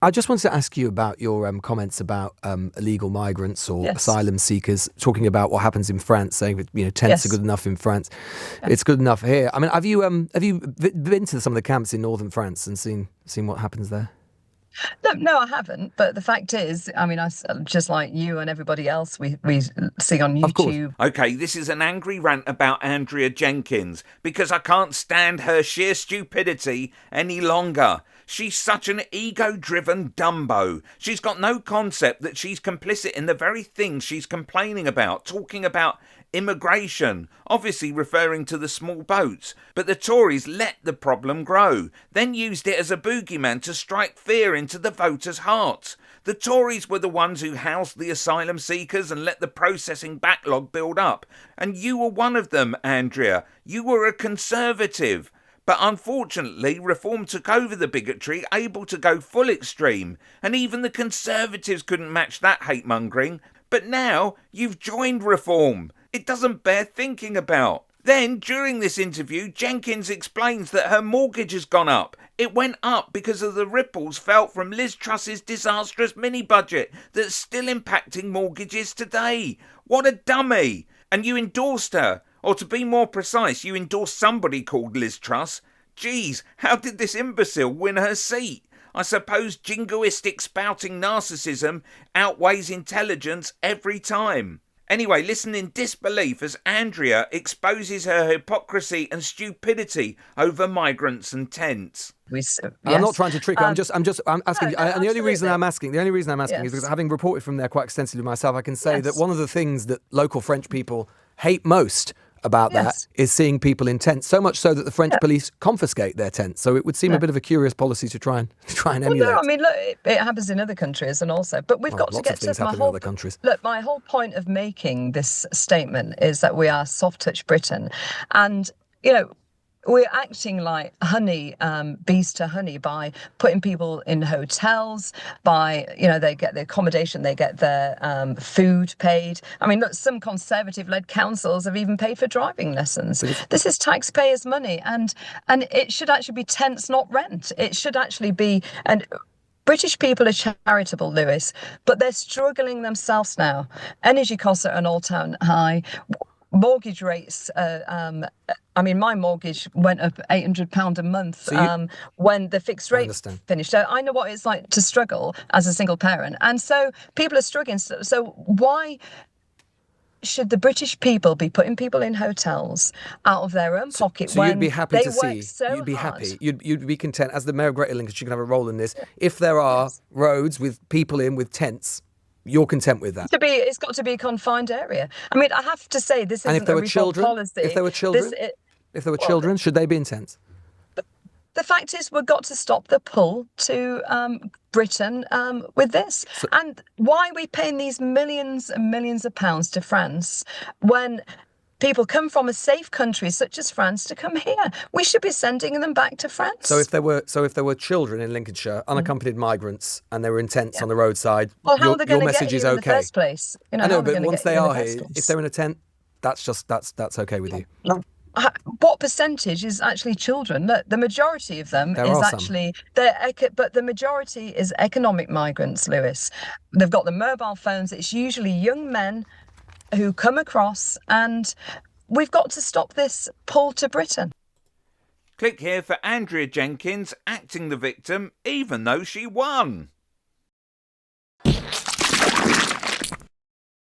I just wanted to ask you about your comments about illegal migrants or Yes. asylum seekers, talking about what happens in France, saying that tents are Yes. good enough in France. Yeah. It's good enough here. I mean, have you been to some of the camps in northern France and seen what happens there? No, I haven't. But the fact is, I mean, just like you and everybody else, we see on Of course. YouTube. Okay, this is an angry rant about Andrea Jenkyns because I can't stand her sheer stupidity any longer. She's such an ego-driven dumbo. She's got no concept that she's complicit in the very things she's complaining about, talking about immigration, obviously referring to the small boats. But the Tories let the problem grow, then used it as a boogeyman to strike fear into the voters' hearts. The Tories were the ones who housed the asylum seekers and let the processing backlog build up. And you were one of them, Andrea. You were a Conservative. But unfortunately, Reform took over the bigotry, able to go full extreme. And even the Conservatives couldn't match that hate-mongering. But now, you've joined Reform. It doesn't bear thinking about. Then, during this interview, Jenkyns explains that her mortgage has gone up. It went up because of the ripples felt from Liz Truss's disastrous mini-budget that's still impacting mortgages today. What a dummy! And you endorsed her. Or to be more precise, you endorsed somebody called Liz Truss. Geez, how did this imbecile win her seat? I suppose jingoistic spouting narcissism outweighs intelligence every time. Anyway, listen in disbelief as Andrea exposes her hypocrisy and stupidity over migrants and tents. Yes. I'm not trying to trick. I'm asking. No, and the only reason absolutely. I'm asking, is Yes. because having reported from there quite extensively myself, I can say Yes. that one of the things that local French people hate most about that Yes. is seeing people in tents. So much so that the French police confiscate their tents. So it would seem a bit of a curious policy to try and Well, emulate. no, I mean, look, it happens in other countries and also, but we've got to Lots get of things to my happen in whole other countries. look. My whole point of making this statement is that we are soft touch Britain, and we're acting like honey, bees to honey, by putting people in hotels, by, they get the accommodation, they get their food paid. I mean, look, some Conservative-led councils have even paid for driving lessons. This is taxpayers' money, and it should actually be tents, not rent. It should actually be, and British people are charitable, Lewis, but they're struggling themselves now. Energy costs are at an all-time high. Mortgage rates, I mean, my mortgage went up £800 a month when the fixed rate finished. So I know what it's like to struggle as a single parent. And so people are struggling. So why should the British people be putting people in hotels out of their own pocket So when you'd be happy they to work see, so you'd be hard? happy, you'd be content, as the Mayor of Greater Lincolnshire, you can have a role in this, if there are roads with people in with tents, you're content with that? It's got to be a confined area. I mean, I have to say, this isn't a reform policy. If there were children, should they be in tents? The fact is, we've got to stop the pull to Britain with this. And why are we paying these millions and millions of pounds to France when people come from a safe country such as France to come here? We should be sending them back to France. So if there were children in Lincolnshire, unaccompanied migrants, and they were in tents on the roadside, well, how are they going your to get message here is in the okay. first place? I know, but once they are here, if they're in a tent, that's okay with you. What percentage is actually children? Look, the majority of them but the majority is economic migrants, Lewis. They've got the mobile phones. It's usually young men who come across, and we've got to stop this pull to Britain. Click here for Andrea Jenkyns acting the victim even though she won.